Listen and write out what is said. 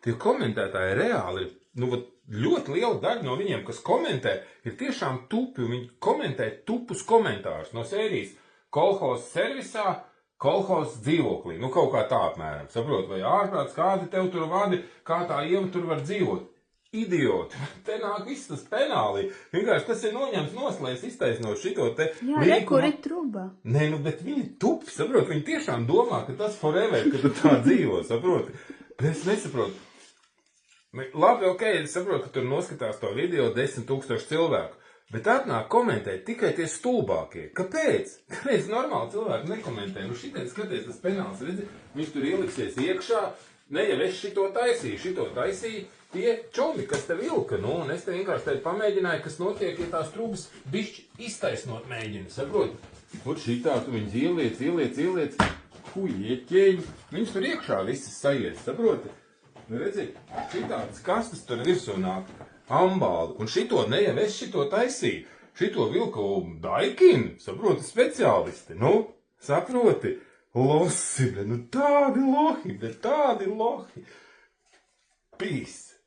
Tie komentētāji reāli ir, ļoti liela daļa no viņiem, kas komentē, ir tiešām tupi, un viņi komentē tupus komentārus no sērijas kolhozs servisā, kolhozs dzīvoklī, kaut kā tā apmēram, saprot, vai ārprāts, kādi tev tur vadi, kā tā Ieva tur var dzīvot. Idioti, te nāk viss tas penāli, vienkārši tas ir noņemts noslēs, iztaisnot šito te Jā, rekur ir truba. Nē, bet viņi tupi, saprot, viņi tiešām domā, ka tas forever, ka tu tā dzīvo, saproti. Bet es nesaprotu. Labi, ok, es saprotu, ka tur noskatās to video 10 000 cilvēku, bet atnāk komentēt tikai tie stulbākie. Kāpēc? Kāpēc normāli cilvēki nekomentē? Šitais, skaties, tas penāls, redzi, viņš tur ieliksies iekšā, ne, ja es šito taisīju, tie čomi, kas te vilka, un es te vienkārši pamēģināju, kas notiek, ja tās trūbas bišķi iztaisnot mēģina, saprot? Kur šitā tu viņus ieliec, hujeķeņi, viņus tur iekšā visas sajies, saproti? Redzi, šitādas kastas tur virsū nāk, ambāli, un šito, ne, ja es šito taisīju, šito vilku Daikin, saproti, speciālisti, saproti, losi, tādi lohi. Peace.